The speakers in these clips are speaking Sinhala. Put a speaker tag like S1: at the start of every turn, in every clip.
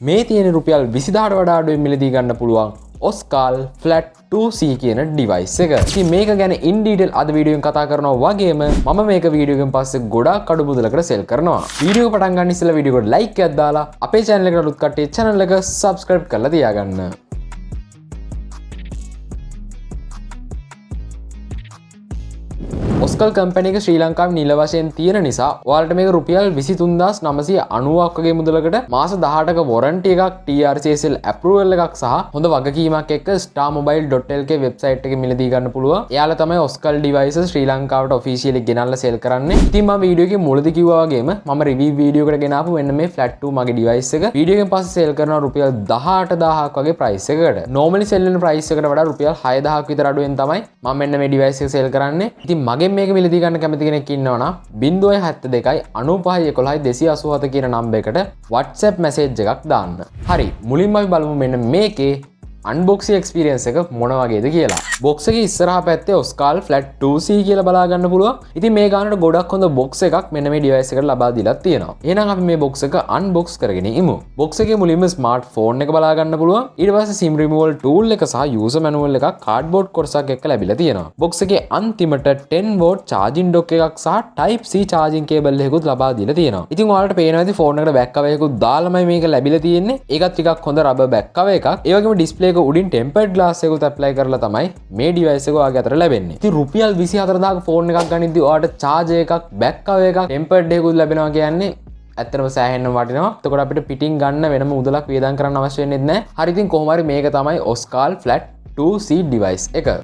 S1: මේ තියෙන රුපියල් 20000ට වඩා අඩුවෙන් මිලදී ගන්න පුළුවන් ඔස්කාල් ෆ්ලැට් 2C කියන ඩිවයිස් එක. ඉතින් මේක ගැන ඉන් ඩීටේල් අද වීඩියෝ එකෙන් කතා කරනවා වගේම මම මේක වීඩියෝ එකෙන් පස්සේ ගොඩාක් අඩු මුදලකට සෙල් කරනවා. වීඩියෝ එක පටන් ගන්න ඉස්සෙල්ලා වීඩියෝ එකට ලයික් එකක් දාලා අපේ channel එකට අලුත් කට්ටිය channel එක subscribe කරලා තියාගන්න. ඔස්කල් කම්පැනි එක ශ්‍රී ලංකාවේ නිල වශයෙන් තියෙන නිසා ඔයාලට මේක රුපියල් 23990ක් වගේ මුදලකට මාස 18ක වොරන්ටි එකක් TRCSL approval එකක් සහ හොඳ වගකීමක් එක්ක starmobile.lk වෙබ්සයිට් එකේ මිලදී ගන්න පුළුවන්. එයාලා තමයි ඔස්කල් devices ශ්‍රී ලංකාවට officially ගෙනල්ලා සෙල් කරන්නේ. ඉතින් මම වීඩියෝ එකේ මුලදී කිව්වා වගේම මම review වීඩියෝ එකකට ගෙනාපු මෙන්න මේ Flat 2 මගේ device එක වීඩියෝ එකෙන් පස්සේ සෙල් කරනවා රුපියල් 18000ක් වගේ price එකකට. normally sell වෙන price එකට වඩා රුපියල් 6000ක් විතර අඩුවෙන් තමයි මම මෙන්න මේ device එක සෙල් කරන්නේ. ඉතින් මගෙන් මේක මිලදී ගන්න කැමති කෙනෙක් ඉන්නවනම් 072 95 11 287 කියන නම්බර් එකට WhatsApp message එකක් දාන්න. හරි, මුලින්ම අපි බලමු මෙන්න මේකේ unboxing experience එක මොන වගේද කියලා. box එකේ ඉස්සරහා පැත්තේ ඔස්කාල් Flat 2C කියලා බලා ගන්න පුළුවන්. ඉතින් මේ ගානට ගොඩක් හොඳ box එකක් මෙන්න මේ device එකට ලබා දීලා තියෙනවා. එහෙනම් අපි මේ box එක unbox කරගෙන ඉමු. box එකේ මුලින්ම smartphone එක බලා ගන්න පුළුවන්. ඊට පස්සේ sim removal tool එක සහ user manual එකක් cardboard කොටසක් එක්ක ලැබිලා තියෙනවා. box එකේ අන්තිමට 10 watt charging dock එකක් සහ type C charging cable එකකුත් ලබා දීලා තියෙනවා. ඉතින් ඔයාලට පේනවා ඇති phone එකට back cover එකකුත් දාලාමයි මේක ලැබිලා තියෙන්නේ. ඒකත් ටිකක් හොඳ rubber back cover එකක්. ඒ වගේම display උඩින් ටෙම්පර්ඩ් ග්ලාස් එකකුත් ඇප්ලයි කරලා තමයි මේ ඩිවයිස් එක ඔයාගේ අතට ලැබෙන්නේ. ඉතින් රුපියල් 24000ක ෆෝන් එකක් ගනිද්දී ඔයාලට charger එකක්, back cover එකක්, ටෙම්පර්ඩ් එකකුත් ලැබෙනවා කියන්නේ ඇත්තටම සෑහෙන්න වටිනවා. එතකොට අපිට පිටින් ගන්න වෙනම මුදලක් වියදම් කරන්න අවශ්‍ය වෙන්නේ නැහැ. හරි, ඉතින් කොහොම හරි මේක තමයි ඔස්කාල් Flat 2C device එක.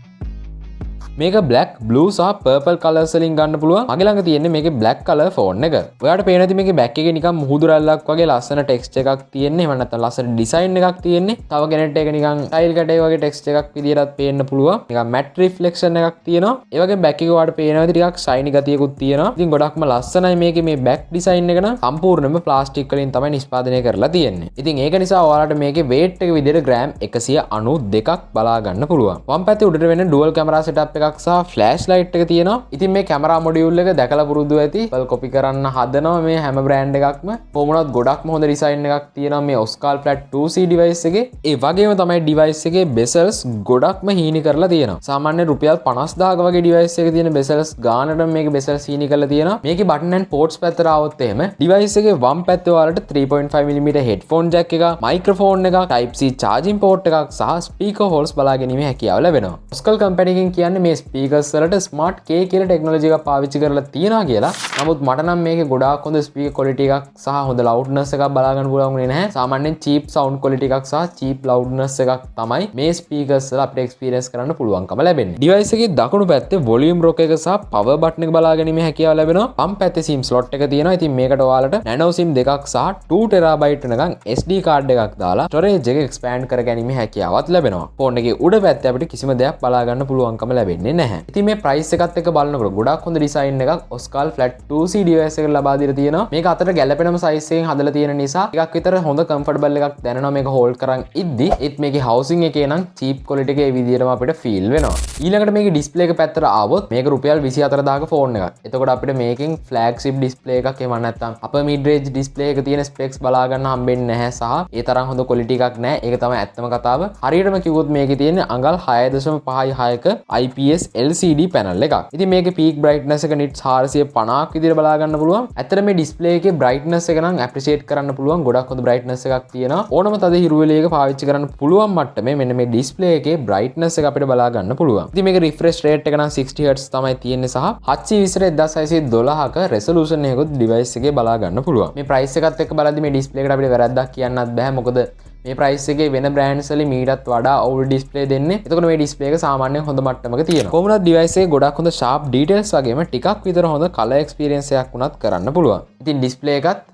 S1: මේක black, blue සහ purple colors වලින් ගන්න පුළුවන්. මගේ ළඟ තියෙන්නේ මේකේ black color phone එක. ඔයාලට පේන ඇති මේකේ back එකේ නිකන් මුහුදු රැල්ලක් වගේ ලස්සන text එකක් තියෙන්නේ. එහෙම නැත්නම් ලස්සන design එකක් තියෙන්නේ. තව කෙනෙක්ට ඒක නිකන් style කැටේ වගේ text එකක් විදියටත් පේන්න පුළුවන්. නිකන් matte reflection එකක් තියෙනවා. ඒ වගේ back එකේ ඔයාලට පේනවා ටිකක් shiny ගතියකුත් තියෙනවා. ඉතින් ගොඩක්ම ලස්සනයි මේකේ මේ back design එක නම් සම්පූර්ණයෙන්ම plastic වලින් තමයි නිෂ්පාදනය කරලා තියෙන්නේ. ඉතින් ඒක නිසා ඔයාලට මේකේ weight එක විදියට gram 192ක් බලා ගන්න පුළුවන්. වම් පැත්තේ උඩට වෙන dual camera setup එකක් සහ ෆ්ලෑෂ් ලයිට් එක තියෙනවා. ඉතින් මේ කැමරා මොඩියුල් එක දැකලා පුරුදු ඇති. Apple කොපි කරන්න හදනවා මේ හැම බ්‍රෑන්ඩ් එකක්ම. කොහොමවත් ගොඩක්ම හොඳ ඩිසයින් එකක් තියෙනවා මේ ඔස්කාල් Flat 2C device එකේ. ඒ වගේම තමයි device එකේ bezels ගොඩක්ම හීනි කරලා තියෙනවා. සාමාන්‍ය රුපියල් 50000ක වගේ device එකේ තියෙන bezels ගානට මේකේ bezels හීනි කරලා තියෙනවා. මේකේ button and ports පැත්තට ආවොත් එහෙම device එකේ වම් පැත්තේ ඔයාලට 3.5mm headphone jack එක, microphone එක, type C charging port එකක් සහ speaker holes බලා ගැනීමේ හැකියාව ලැබෙනවා. ඔස්කාල් කම්පැනි එකෙන් කියන්නේ මේ ස්පීකර්ස් වලට ස්මාර්ට් K කියලා ටෙක්නොලොජි එකක් පාවිච්චි කරලා තියෙනවා කියලා. නමුත් මට නම් මේකේ ගොඩාක් හොඳ ස්පීකර් ක්වොලිටි එකක් සහ හොඳ ලවුඩ්නස් එකක් බලා ගන්න පුළුවන් වෙන්නේ නැහැ. සාමාන්‍යයෙන් cheap sound quality එකක් සහ cheap loudness එකක් තමයි මේ ස්පීකර්ස් වල අපිට experience කරන්න පුළුවන්කම ලැබෙන්නේ. device එකේ දකුණු පැත්තේ volume rock එක සහ power button එක බලා ගැනීමේ හැකියාව ලැබෙනවා. වම් පැත්තේ SIM slot එක තියෙනවා. ඉතින් මේකට ඔයාලට nano SIM දෙකක් සහ 2 TB වෙනකන් SD card එකක් දාලා storage එක expand කර ගැනීමේ හැකියාවත් ලැබෙනවා. ෆෝන් එකේ උඩ පැත්තේ අපිට කිසිම දෙයක් බලා ගන්න පුළුවන්කම ලැබෙන්නේ නැහැ. ඉතින් මේ price එකත් එක්ක බලනකොට ගොඩක් හොඳ design එකක් ඔස්කාල් Flat 2C device එකට ලබා දීලා තියෙනවා. මේක අතට ගැලපෙනම size එකෙන් හදලා තියෙන නිසා ටිකක් විතර හොඳ comfortable එකක් දැනෙනවා මේක hold කරන් ඉද්දි. ඒත් මේකේ housing එකේ නම් cheap quality එකේ විදියටම අපිට feel වෙනවා. ඊළඟට මේකේ display එක පැත්තට ආවොත් මේක රුපියල් 24000ක phone එකක්. එතකොට අපිට මේකෙන් flagship display එකක් එහෙම නැත්නම් upper mid range display එක තියෙන specs බලා ගන්න හම්බෙන්නේ නැහැ සහ ඒ තරම් හොඳ quality එකක් නැහැ. ඒක තමයි ඇත්තම කතාව. හරියටම කිව්වොත් මේකේ තියෙන අඟල් 6.56ක IPS LCD panel එකක්. ඉතින් මේකේ peak brightness එක nits 450ක් විදිහට බලා ගන්න පුළුවන්. ඇත්තට මේ display එකේ brightness එක නම් appreciate කරන්න පුළුවන්. ගොඩක් හොඳ brightness එකක් තියෙනවා. ඕනම තද හිරුවෙලියක පාවිච්චි කරන්න පුළුවන් මට්ටමේ මෙන්න මේ display එකේ brightness එක අපිට බලා ගන්න පුළුවන්. ඉතින් මේකේ refresh rate එක නම් 60 Hz තමයි තියෙන්නේ සහ 720x1612ක resolution එකකුත් device එකේ බලා ගන්න පුළුවන්. මේ price එකත් එක්ක බලද්දි මේ display එකට අපිට වැරද්දක් කියන්නත් බෑ. මොකද මේ price එකේ වෙන brands වලින් මීටත් වඩා OLED display දෙන්නේ. එතකොට මේ display එක සාමාන්‍යයෙන් හොඳ මට්ටමක තියෙනවා. කොහොමද device එකේ ගොඩක් හොඳ sharp details වගේම ටිකක් විතර හොඳ color experience එකක් වුණත් කරන්න පුළුවන්. ඉතින් display එකත්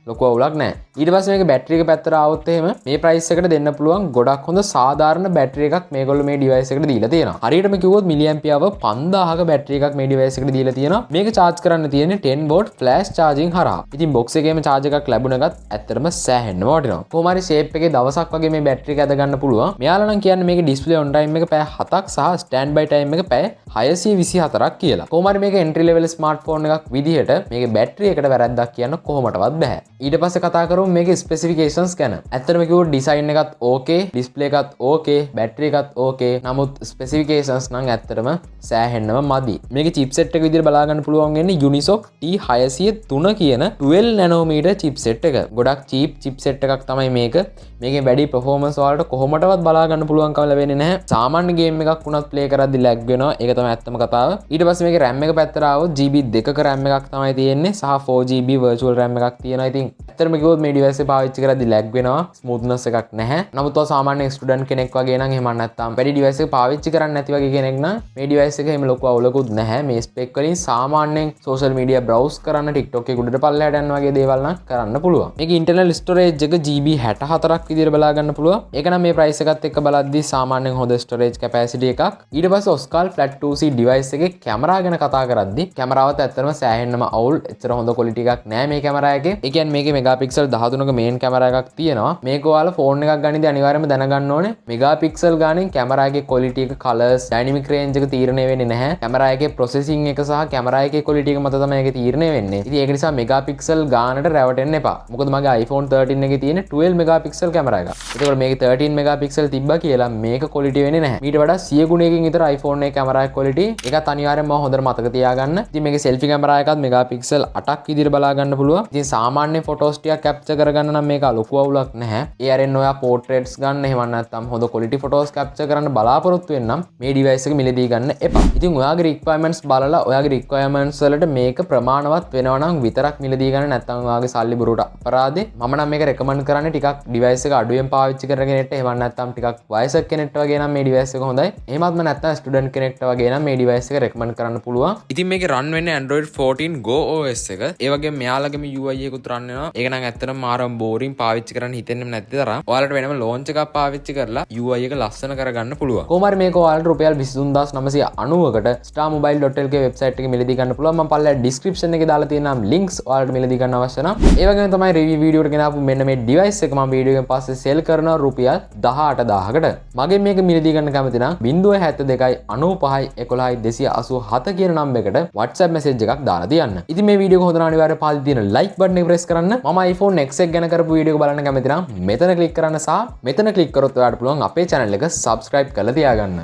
S1: ලොකු අවුලක් නැහැ. ඊට පස්සේ මේකේ බැටරි එක පැත්තට ආවොත් එහෙම මේ price එකට දෙන්න පුළුවන් ගොඩක් හොඳ සාධාරණ බැටරි එකක් මේගොල්ලෝ මේ device එකට දීලා තියෙනවා. හරියටම කිව්වොත් milliampere hour 5000ක බැටරි එකක් මේ device එකට දීලා තියෙනවා. මේක charge කරන්න තියෙන්නේ 10 watt flash charging හරහා. ඉතින් box එකේම charge එකක් ලැබුණගත් ඇත්තටම සෑහෙන්නම වටිනවා. කොහොම හරි shape එකේ දවසක් වගේ මේ බැටරි එක ඇද ගන්න පුළුවන්. මෙයාලා නම් කියන්නේ මේකේ display on time එක පැය 7ක් සහ standby time එක පැය 624ක් කියලා. කොහොම හරි මේක entry level smartphone එකක් විදිහට මේකේ බැටරි එකට වැරද්දක් කියන්න කොහොමඩවත් බෑ. ඊට පස්සේ කතා කරමු මේකේ ස්පෙસિෆිකේෂන්ස් ගැන. ඇත්තටම කිව්වොත් ඩිසයින් එකත් ඕකේ, ඩිස්ප්ලේ එකත් ඕකේ, බැටරි එකත් ඕකේ. නමුත් ස්පෙසිෆිකේෂන්ස් නම් ඇත්තටම සෑහෙන්නම මදි. මේකේ චිප්සෙට් එක විදිහට බලා ගන්න පුළුවන් වෙන්නේ Unisoc T603 කියන 12 නැනෝමීටර් චිප්සෙට් එක. ගොඩක් චීප් චිප්සෙට් එකක් තමයි මේක. මේකේ වැඩි performance වලට කොහොමඩවත් බලා ගන්න පුළුවන්කම ලැබෙන්නේ නැහැ. සාමාන්‍ය ගේම් එකක් වුණත් ප්ලේ කරද්දි ලැග් වෙනවා. ඒක තමයි ඇත්තම කතාව. ඊට පස්සේ මේකේ RAM එක පැත්තට ආවොත් GB 2ක RAM එකක් තමයි තියෙන්නේ සහ 4GB virtual RAM එකක් තියෙනවා. ඉතින් ඇත්තටම කිව්වොත් මේ device එක පාවිච්චි කරද්දි ලැග් වෙනවා. smoothness එකක් නැහැ. නමුත් ඔය සාමාන්‍ය ස්ටුඩන්ට් කෙනෙක් වගේ නම් එහෙම නැත්නම් වැඩි device එක පාවිච්චි කරන්නේ නැති වගේ කෙනෙක් නම් මේ device එක එහෙම ලොකු අවුලකුත් නැහැ. මේ spec වලින් සාමාන්‍යයෙන් social media browse කරන්න TikTok එකේ උඩට පල්ලෙහාට යන වගේ දේවල් නම් කරන්න පුළුවන්. මේකේ internal storage එක GB 64ක් විදිහට බලා ගන්න පුළුවන්. ඒක නම් මේ price එකත් එක්ක බලද්දි සාමාන්‍යයෙන් හොඳ storage capacity එකක්. ඊට පස්සේ Oscal Flat 2C device එකේ කැමරා ගැන කතා කරද්දි කැමරාවත් ඇත්තටම සෑහෙන්නම අවුල්. එච්චර හොඳ quality එකක් නැහැ මේ කැමරා එකේ. ඒ කියන්නේ මේකේ megapixel 13ක main කැමරා එකක් තියෙනවා. මේක ඔයාලා phone එකක් ගනිද්දී අනිවාර්යයෙන්ම දැනගන්න ඕනේ megapixel ගානෙන් කැමරා එකේ quality එක, colors, dynamic range එක තීරණය වෙන්නේ නැහැ. කැමරා එකේ processing එක සහ කැමරා එකේ quality එක මත තමයි ඒක තීරණය වෙන්නේ. ඉතින් ඒක නිසා megapixel ගානට රැවටෙන්න එපා. මොකද මගේ iPhone 13 එකේ තියෙන 12 megapixel කැමරා එකක්. ඒකවල මේකේ 13 megapixel තිබ්බා කියලා මේක quality වෙන්නේ නැහැ. ඊට වඩා 100 ගුණයකින් විතර iPhone එකේ කැමරා quality එකත් අනිවාර්යයෙන්ම හොඳට මතක තියාගන්න. ඉතින් මේකේ selfie කැමරා එකත් megapixel 8ක් විදිහට බලා ගන්න පුළුවන්. ඉතින් සාමාන්‍ය photos ටිකක් capture කරගන්න නම් මේක ලොකු අවුලක් නැහැ. ඒ අරින්න ඔයා portraits ගන්න එහෙම නැත්නම් හොඳ quality photos capture කරන්න බලාපොරොත්තු වෙන්නම් මේ device එක මිලදී ගන්න එපා. ඉතින් ඔයාගේ requirements බලලා ඔයාගේ requirements වලට මේක ප්‍රමාණවත් වෙනවා නම් විතරක් මිලදී ගන්න. නැත්නම් ඔයාගේ සල්ලි බොරුවට අපරාධේ. මම නම් මේක recommend කරන්නේ ටිකක් device එක අඩුවෙන් පාවිච්චි කරන කෙනෙක්ට එහෙම නැත්නම් ටිකක් වයසක කෙනෙක්ට වගේ නම් මේ device එක හොඳයි. එහෙමත්ම නැත්නම් student කෙනෙක්ට වගේ නම් මේ device එක recommend කරන්න පුළුවන්. ඉතින් මේකේ run වෙන්නේ Android 14 Go OS එක. ඒ වගේම මෙයාලගේම UI එකකුත් run වෙනවා. ඒක නම් ඇත්තටම මාරම boring පාවිච්චි කරන්න හිතෙන්නේ නැති තරම්. ඔයාලට වෙනම launch එකක් පාවිච්චි කරලා UI එක ලස්සන කරගන්න පුළුවන්. කොහොම හරි මේක ඔයාලට රුපියල් 23990කට starmobile.lk website එකේ මිලදී ගන්න පුළුවන්. මම පල්ලෙහා description එකේ දාලා තියෙනවා links ඔයාලට මිලදී ගන්න අවශ්‍ය නම්. ඒ වගේම තමයි review video එකට ගෙනාපු මෙන්න මේ device එක මම වීඩියෝ එකෙන් පස්සේ sell කරනවා රුපියල් 18000කට. මගේ මේක මිලදී ගන්න කැමති නම් 072 95 11 287 කියන නම්බර් එකට WhatsApp message එකක් දාලා තියන්න. ඉතින් මේ වීඩියෝ එක හොඳ නම් අනිවාර්යයෙන් පහළ තියෙන like button එක press කරන්න. මම iPhone X එක ගැන කරපු වීඩියෝ එක බලන්න කැමති නම් මෙතන click කරන්න සහ මෙතන click කරොත් ඔයාලට පුළුවන් අපේ channel එක subscribe කරලා තියාගන්න.